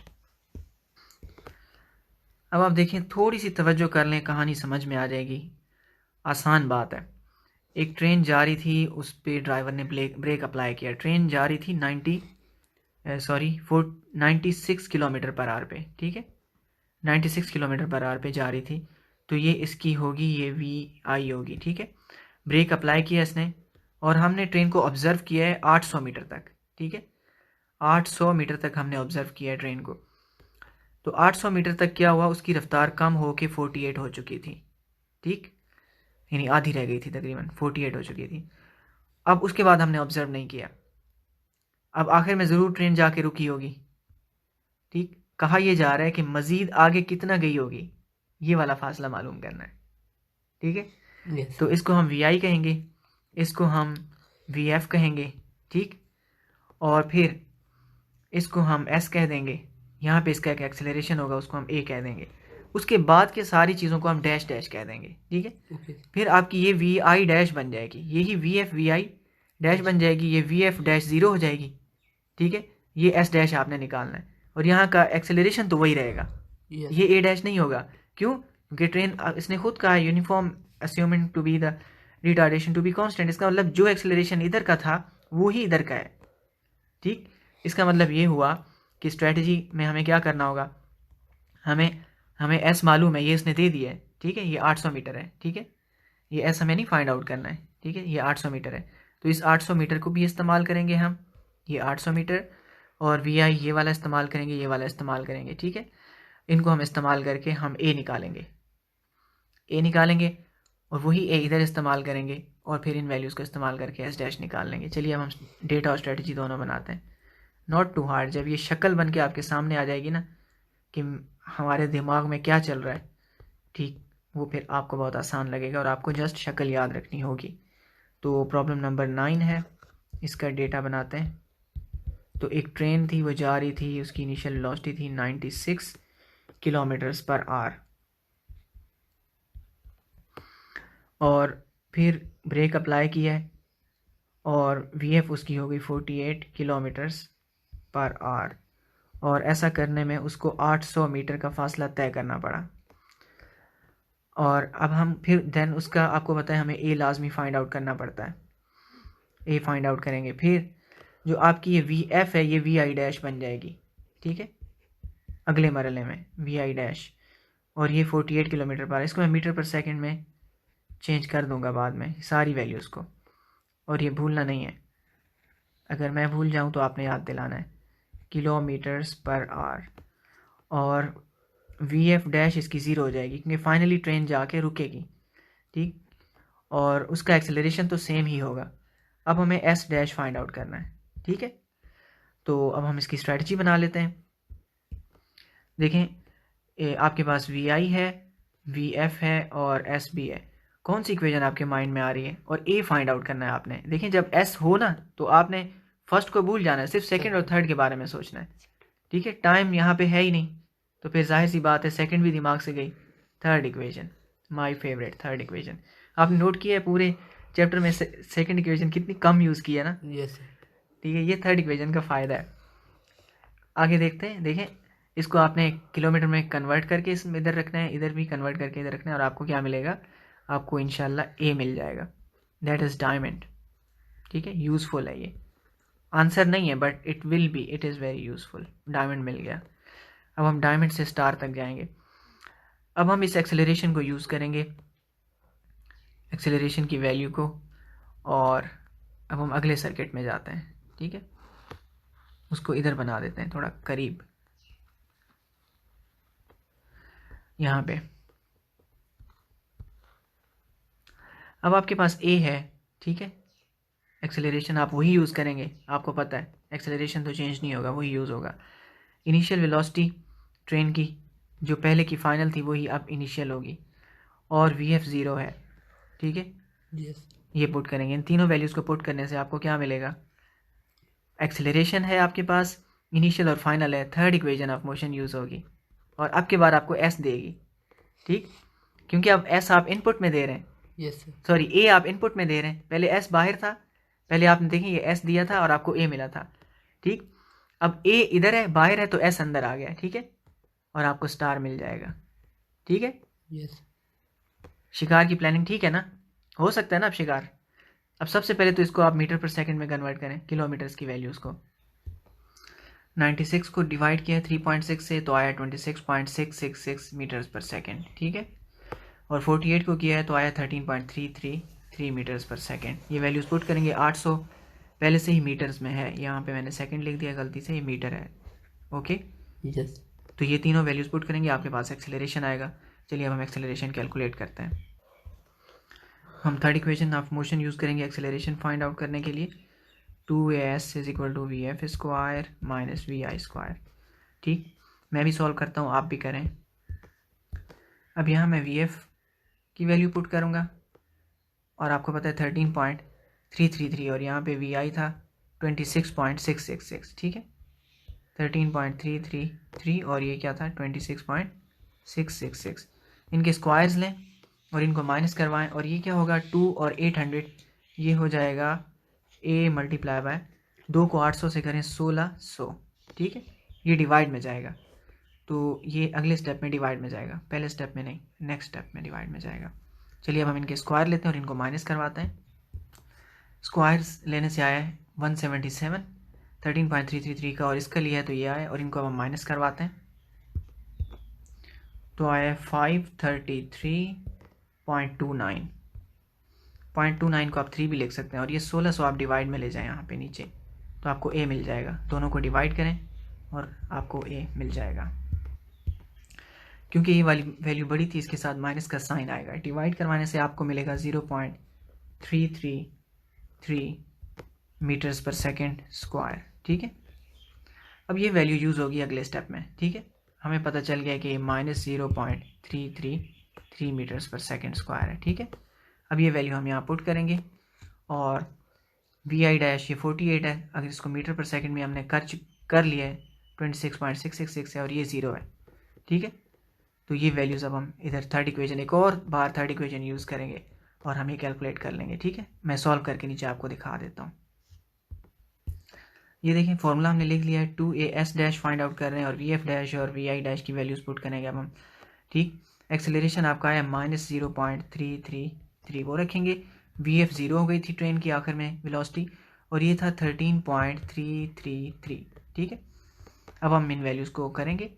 अब आप देखें, थोड़ी सी तवज्जो कर लें, कहानी समझ में आ जाएगी। आसान बात है। एक ट्रेन जा रही थी, उस पर ड्राइवर ने ब्रेक अप्लाई किया। ट्रेन जा रही थी 96 किलोमीटर पर आवर पे, ठीक है, 96 किलोमीटर पर आवर पे जा रही थी। तो ये इसकी होगी, ये वी आई होगी, ठीक है। ब्रेक अप्लाई किया इसने, और हमने ट्रेन को ऑब्जर्व किया है 800 मीटर तक, ठीक है, 800 मीटर तक हमने ऑब्जर्व किया है ट्रेन को। तो 800 मीटर तक क्या हुआ, उसकी रफ्तार कम होके 48 हो चुकी थी, ठीक, यानी आधी रह गई थी, तकरीबन 48 हो चुकी थी। अब उसके बाद हमने ऑब्जर्व नहीं किया। अब आखिर में ज़रूर ट्रेन जाके रुकी होगी, ठीक। कहा यह जा रहा है कि मज़ीद आगे कितना गई होगी, ये वाला फासला मालूम करना है, ठीक है। तो इसको हम वी आई कहेंगे, इसको हम वी एफ कहेंगे, ठीक, और फिर इसको हम एस कह देंगे। यहाँ पे इसका एक एक्सेलरेशन होगा, उसको हम ए कह देंगे। उसके बाद के सारी चीज़ों को हम डैश डैश कह देंगे, ठीक है। ओके फिर आपकी ये वी आई डैश बन जाएगी, यही V F V I dash बन जाएगी, ये वी एफ डैश ज़ीरो हो जाएगी, ठीक है। ये एस डैश आपने निकालना है और यहाँ का एक्सेलरेशन तो वही रहेगा, यस ये ए डैश नहीं होगा। क्यों? क्योंकि ट्रेन इसने खुद कहा uniform assuming to be the retardation to be constant, इसका मतलब जो एक्सेलरेशन इधर का था वो ही इधर का है, ठीक। इसका मतलब ये हुआ कि स्ट्रेटजी में हमें क्या करना होगा, हमें एस मालूम है, ये इसने दे दिया है, ठीक है। ये 800 मीटर है, ठीक है। ये एस हमें नहीं फाइंड आउट करना है, ठीक है। ये 800 मीटर है, तो इस 800 मीटर को भी इस्तेमाल करेंगे हम, ये 800 मीटर, और वी आई ये वाला इस्तेमाल करेंगे, ये वाला इस्तेमाल करेंगे, ठीक है। इनको हम इस्तेमाल करके हम ए निकालेंगे और वही ए इधर इस्तेमाल करेंगे और फिर इन वैल्यूज़ को इस्तेमाल करके एस डैश निकाल लेंगे। चलिए अब हम डेटा और स्ट्रेटजी दोनों बनाते हैं। नॉट टू हार्ड, जब ये शक्ल बन के आपके सामने आ जाएगी ना कि हमारे दिमाग में क्या चल रहा है, ठीक, वो फिर आपको बहुत आसान लगेगा और आपको जस्ट शक्ल याद रखनी होगी। तो प्रॉब्लम नंबर 9 है, इसका डेटा बनाते हैं। तो एक ट्रेन थी, वो जा रही थी, उसकी इनिशियल वेलोसिटी थी 96 किलोमीटर्स पर आवर, और फिर ब्रेक अप्लाई किया है और वी एफ उसकी हो गई 48 किलोमीटर्स पर आवर, और ऐसा करने में उसको 800 मीटर का फासला तय करना पड़ा। और अब हम फिर देन उसका आपको पता है हमें ए लाजमी फाइंड आउट करना पड़ता है, ए फाइंड आउट करेंगे। फिर जो आपकी ये वी एफ है ये वी आई डैश बन जाएगी, ठीक है, अगले मरले में वी आई डैश, और ये 48 किलोमीटर पर, इसको मैं मीटर पर सेकंड में चेंज कर दूंगा बाद में सारी वैल्यूज़ को, और ये भूलना नहीं है, अगर मैं भूल जाऊं तो आपने याद दिलाना है, किलोमीटर्स पर आवर। और वी एफ डैश इसकी ज़ीरो हो जाएगी क्योंकि फाइनली ट्रेन जाके रुकेगी, ठीक, और उसका एक्सेलरेशन तो सेम ही होगा। अब हमें एस डैश फाइंड आउट करना है, ठीक है। तो अब हम इसकी स्ट्रेटजी बना लेते हैं। देखें आपके पास वी आई है, वी एफ है और एस भी है। कौन सी इक्वेशन आपके माइंड में आ रही है? और ए फाइंड आउट करना है आपने। देखें जब एस हो ना तो आपने फर्स्ट को भूल जाना है, सिर्फ सेकंड और थर्ड के बारे में सोचना है, ठीक है। टाइम यहाँ पे है ही नहीं तो फिर जाहिर सी बात है सेकंड भी दिमाग से गई। Third equation, my favourite third equation, आपने नोट किया है पूरे चैप्टर में सेकंड इक्वेशन कितनी कम यूज़ की है ना, यस ठीक है। ये थर्ड इक्वेशन का फ़ायदा है। आगे देखते हैं, देखें इसको आपने किलोमीटर में कन्वर्ट करके इस इधर रखना है, इधर भी कन्वर्ट करके इधर रखना है, और आपको क्या मिलेगा, आपको इंशाल्लाह ए मिल जाएगा, दैट इज़ डायमंड, ठीक है। यूज़फुल है ये, आंसर नहीं है but it will be, it is very useful. Diamond मिल गया। अब हम डायमंड से स्टार तक जाएंगे। अब हम इस एक्सेलरेशन को यूज़ करेंगे, एक्सेलरेशन की वैल्यू को, और अब हम अगले सर्किट में जाते हैं, ठीक है। उसको इधर बना देते हैं थोड़ा करीब, यहाँ पे। अब आपके पास ए है, ठीक है, एक्सेलरेशन आप वही यूज़ करेंगे, आपको पता है एक्सेलरेशन तो चेंज नहीं होगा, वही यूज़ होगा। इनिशियल वेलोसिटी ट्रेन की जो पहले की फाइनल थी वही अब इनिशियल होगी, और वी एफ ज़ीरो है, ठीक है। यस ये पुट करेंगे, इन तीनों वैल्यूज़ को पुट करने से आपको क्या मिलेगा, एक्सेलरेशन है आपके पास, इनिशियल और फाइनल है, third equation of motion use होगी, और अब के बाद आपको एस देगी, ठीक, क्योंकि अब एस आप इनपुट में दे रहे हैं, यस सर सॉरी ए आप इनपुट में दे रहे हैं, पहले एस बाहर था, पहले आपने देखें ये एस दिया था और आपको ए मिला था, ठीक। अब ए इधर है, बाहर है, तो एस अंदर आ गया, ठीक है, और आपको स्टार मिल जाएगा, ठीक है। यस शिकार की प्लानिंग ठीक है ना, हो सकता है ना अब शिकार। अब सबसे पहले तो इसको आप मीटर पर सेकंड में कन्वर्ट करें, किलोमीटर्स की वैल्यूज़ को। 96 को डिवाइड किया 3.6 से तो आया 26.666 मीटर्स पर सेकंड, ठीक है, और 48 को किया है तो आया 13.333 मीटर्स पर सेकंड। ये वैल्यूज़ पुट करेंगे। 800 पहले से ही मीटर्स में है, यहाँ पे मैंने सेकंड लिख दिया गलती से, ये मीटर है, ओके। यस तो ये तीनों वैल्यूज़ पुट करेंगे, आपके पास एक्सेलरेशन आएगा। चलिए अब हम एक्सेलरेशन कैलकुलेट करते हैं। हम third equation of motion use करेंगे एक्सेलरेशन फाइंड आउट करने के लिए। 2as is equal to V F square minus V I square, ठीक। मैं भी सॉल्व करता हूँ, आप भी करें। अब यहाँ मैं वी एफ की वैल्यू पुट करूँगा, और आपको पता है 13.333, और यहाँ पे वी आई था 26.666, ठीक है, 13.333 और ये क्या था 26.666। 666। इनके स्क्वायर्स लें और इनको माइनस करवाएं और ये क्या होगा 2 और 800, ये हो जाएगा a मल्टीप्लाई बाय 2 को 800 से करें 1600, ठीक है। ये डिवाइड में जाएगा, तो ये अगले स्टेप में डिवाइड में जाएगा, पहले स्टेप में नहीं, नेक्स्ट स्टेप में डिवाइड में जाएगा। चलिए अब हम इनके स्क्वायर लेते हैं और इनको माइनस करवाते हैं। स्क्वायर्स लेने से आया है 177 13.333 का, और इसका लिया है तो ये आया, और इनको अब हम माइनस करवाते हैं तो आया 533.29। 0.29 को आप 3 भी लिख सकते हैं, और ये 1600 आप डिवाइड में ले जाएं यहाँ पे नीचे, तो आपको a मिल जाएगा। दोनों को डिवाइड करें और आपको a मिल जाएगा। क्योंकि ये वाली वैल्यू बड़ी थी, इसके साथ माइनस का साइन आएगा। डिवाइड करवाने से आपको मिलेगा 0.333 मीटर्स पर सेकेंड स्क्वायर, ठीक है। अब ये वैल्यू यूज़ होगी अगले स्टेप में, ठीक है। हमें पता चल गया कि -0.333 मीटर्स पर सेकेंड स्क्वायर है, ठीक है। अब ये वैल्यू हम यहाँ पुट करेंगे और VI डैश ये 48 है, अगर इसको मीटर पर सेकेंड में हमने कर लिया है 26.666 है, और ये 0 है, ठीक है। तो ये वैल्यूज़ अब हम इधर थर्ड इक्वेशन, एक और बार थर्ड इक्वेशन यूज़ करेंगे और हम ये कैलकुलेट कर लेंगे, ठीक है। मैं सॉल्व करके नीचे आपको दिखा देता हूँ। ये देखें फॉर्मूला हमने लिख लिया है, 2as डैश फाइंड आउट कर रहे हैं और vf डैश और vi डैश की वैल्यूज़ पुट करेंगे अब हम, ठीक। एक्सेलरेशन आपका आया -0.333, वो रखेंगे। vf 0 हो गई थी ट्रेन की आखिर में वेलोसिटी, और ये था 13.333, ठीक है। अब हम इन वैल्यूज़ को करेंगे,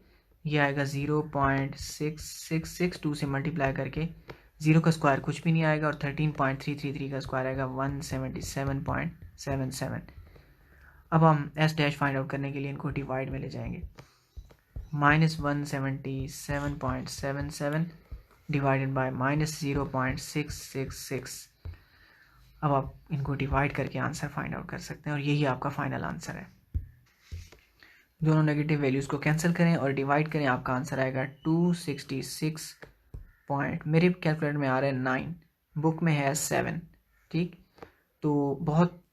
ये आएगा 0.6662 से मल्टीप्लाई करके, 0 का स्क्वायर कुछ भी नहीं आएगा, और 13.333 का स्क्वायर आएगा 177.77। अब हम एस डैश फाइंड आउट करने के लिए इनको डिवाइड में ले जाएंगे, -177.77 डिवाइडेड बाय -0.666। अब आप इनको डिवाइड करके आंसर फाइंड आउट कर सकते हैं, और यही आपका फाइनल आंसर है। दोनों नेगेटिव वैल्यूज़ को कैंसिल करें और डिवाइड करें, आपका आंसर आएगा 266 पॉइंट, मेरे कैलकुलेटर में आ रहा है 9, बुक में है 7, ठीक। तो बहुत,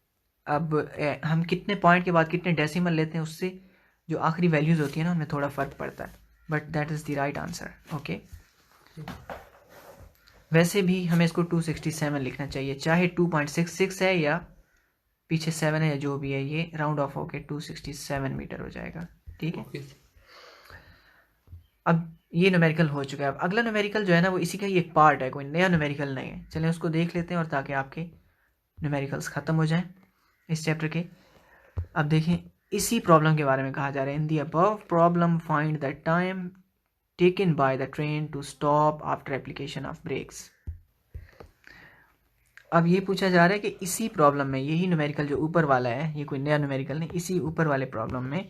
अब हम कितने पॉइंट के बाद कितने डेसिमल लेते हैं, उससे जो आखिरी वैल्यूज़ होती है ना उनमें थोड़ा फ़र्क पड़ता है, but that is the right answer, okay. वैसे भी हमें इसको 267 लिखना चाहिए, चाहे 2.66 है या पीछे 7 है या जो भी है, ये राउंड ऑफ होके 267 मीटर हो जाएगा, ठीक है। अब ये न्यूमेरिकल हो चुका है। अब अगला न्यूमेरिकल जो है ना वो इसी का ही एक पार्ट है, कोई नया न्यूमेरिकल नहीं है। चलें उसको देख लेते हैं, और ताकि आपके न्यूमेरिकल्स ख़त्म हो जाएं इस चैप्टर के। अब देखें इसी प्रॉब्लम के बारे में कहा जा रहा है, in the above problem find the time taken by the train to stop after application of brakes. अब ये पूछा जा रहा है कि इसी प्रॉब्लम में, यही न्यूमेरिकल जो ऊपर वाला है, ये कोई नया न्यूमेरिकल नहीं, इसी ऊपर वाले प्रॉब्लम में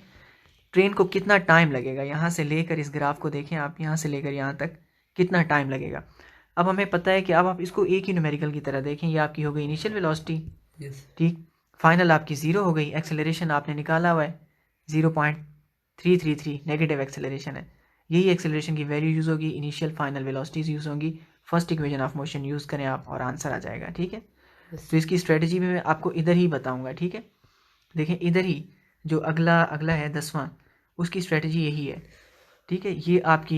ट्रेन को कितना टाइम लगेगा, यहाँ से लेकर, इस ग्राफ को देखें आप, यहाँ से लेकर यहाँ तक कितना टाइम लगेगा। अब हमें पता है कि अब आप इसको एक ही न्यूमेरिकल की तरह देखें, ये आपकी हो गई इनिशियल वेलोसिटी, ठीक। फाइनल आपकी 0 हो गई, एक्सेलरेशन आपने निकाला हुआ है 0.333, नेगेटिव एक्सेलरेशन है। यही एक्सेलरेशन की वैल्यू यूज़ होगी, इनिशियल फाइनल वेलोसिटीज़ यूज़ होंगी, first equation of motion use करें आप और आंसर आ जाएगा, ठीक है। तो इसकी स्ट्रेटजी भी मैं आपको इधर ही बताऊँगा, ठीक है। देखें इधर ही जो अगला है 10वां, उसकी स्ट्रेटजी यही है, ठीक है। ये आपकी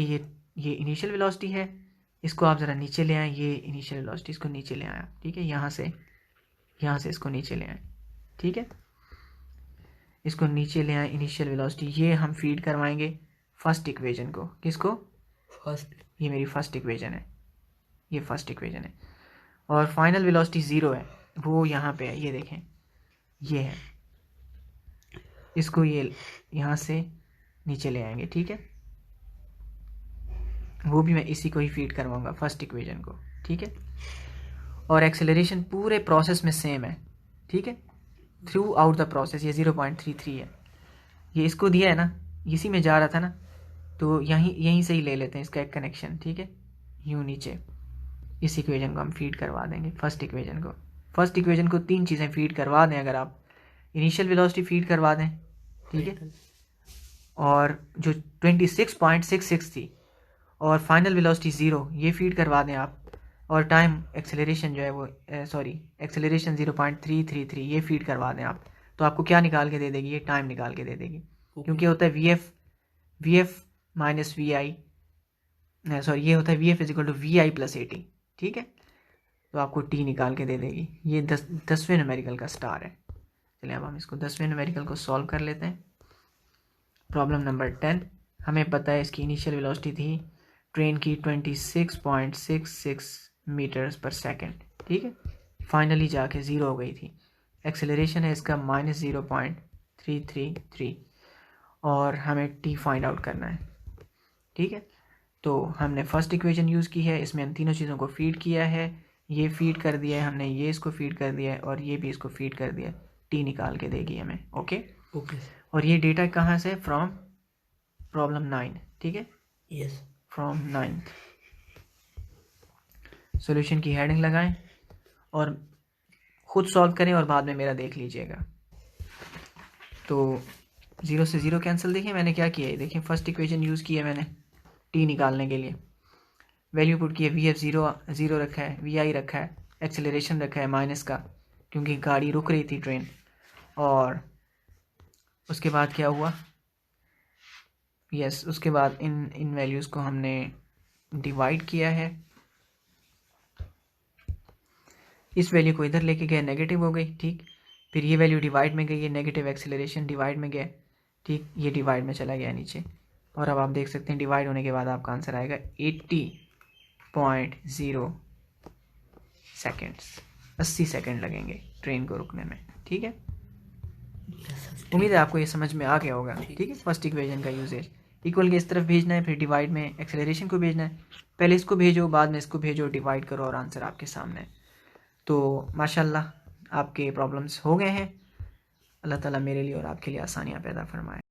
ये इनिशियल वेलोसिटी है, इसको आप ज़रा नीचे ले आएँ, ये इनिशियल वेलोसिटी, इसको नीचे ले आया, ठीक है। यहाँ से इसको नीचे ले आएँ, ठीक है। इसको नीचे ले आए इनिशियल वेलोसिटी, ये हम फीड करवाएंगे फर्स्ट इक्वेशन को, किसको, फर्स्ट, ये मेरी फर्स्ट इक्वेशन है, ये फर्स्ट इक्वेशन है। और फाइनल वेलोसिटी 0 है, वो यहाँ पे है, ये देखें ये है, इसको ये यहाँ से नीचे ले आएंगे, ठीक है। वो भी मैं इसी को ही फीड करवाऊंगा फर्स्ट इक्वेशन को, ठीक है। और एक्सेलरेशन पूरे प्रोसेस में सेम है, ठीक है, थ्रू आउट द प्रोसेस ये 0.33 है। ये इसको दिया है ना, इसी में जा रहा था ना, तो यहीं से ही ले लेते हैं इसका एक कनेक्शन, ठीक है। यूँ नीचे इस इक्वेशन को हम फीड करवा देंगे फर्स्ट इक्वेशन को। फर्स्ट इक्वेशन को 3 चीज़ें फीड करवा दें, अगर आप इनिशियल वेलोसिटी फीड करवा दें, ठीक है, और जो 26.66 थी, और फाइनल वेलोसिटी 0 ये फीड करवा दें आप, और टाइम एक्सेलरेशन जो है वो एक्सेलरेशन 0.333 ये फीड करवा दें आप, तो आपको क्या निकाल के दे देगी, ये टाइम निकाल के दे देगी। क्योंकि होता है V F minus V I sorry ये होता है V F is equal to V I plus 80, ठीक है। तो आपको टी निकाल के दे देगी। ये 10वें न्यूमेरिकल का स्टार है। चलिए अब हम इसको 10वें न्यूमेरिकल को सॉल्व कर लेते हैं। प्रॉब्लम नंबर 10, हमें पता है इसकी इनिशियल वेलोसिटी थी ट्रेन की 26.66 मीटर्स पर सेकेंड, ठीक है। फाइनली जाके 0 हो गई थी। एक्सेलरेशन है इसका -0.333 और हमें टी फाइंड आउट करना है, ठीक है। तो हमने फर्स्ट इक्वेशन यूज़ की है, इसमें हम तीनों चीज़ों को फीड किया है। ये फीड कर दिया है हमने, ये इसको फीड कर दिया है और ये भी इसको फीड कर दिया है। टी निकाल के देगी हमें, ओके। ओके और ये डेटा कहाँ से? फ्रॉम प्रॉब्लम 9, ठीक है, यस फ्रॉम 9th। सॉल्यूशन की हेडिंग लगाएं और खुद सॉल्व करें और बाद में मेरा देख लीजिएगा। तो 0 से 0 कैंसिल। देखिए मैंने क्या किया है, देखिए फर्स्ट इक्वेशन यूज़ की है मैंने टी निकालने के लिए। वैल्यू पुट की है, वी एफ ज़ीरो रखा है, वी आई रखा है, एक्सेलरेशन रखा है माइनस का क्योंकि गाड़ी रुक रही थी ट्रेन। और उसके बाद क्या हुआ, यस उसके बाद इन वैल्यूज़ को हमने डिवाइड किया है। इस वैल्यू को इधर लेके गए, नेगेटिव हो गई, ठीक। फिर ये वैल्यू डिवाइड में गई है, नेगेटिव एक्सेलरेशन डिवाइड में गया, ठीक, ये डिवाइड में चला गया नीचे। और अब आप देख सकते हैं डिवाइड होने के बाद आपका आंसर आएगा 80.0 सेकेंड्स। 80 सेकेंड लगेंगे ट्रेन को रुकने में, ठीक है। उम्मीद है आपको ये समझ में आ गया होगा, ठीक है। फर्स्ट इक्वेशन का यूजेज, इक्वल के इस तरफ भेजना है, फिर डिवाइड में एक्सेलरेशन को भेजना है। पहले इसको भेजो, बाद में इसको भेजो, डिवाइड करो और आंसर आपके सामने। तो माशाल्लाह आपके प्रॉब्लम्स हो गए हैं। अल्लाह ताला मेरे लिए और आपके लिए आसानियाँ पैदा फरमाए।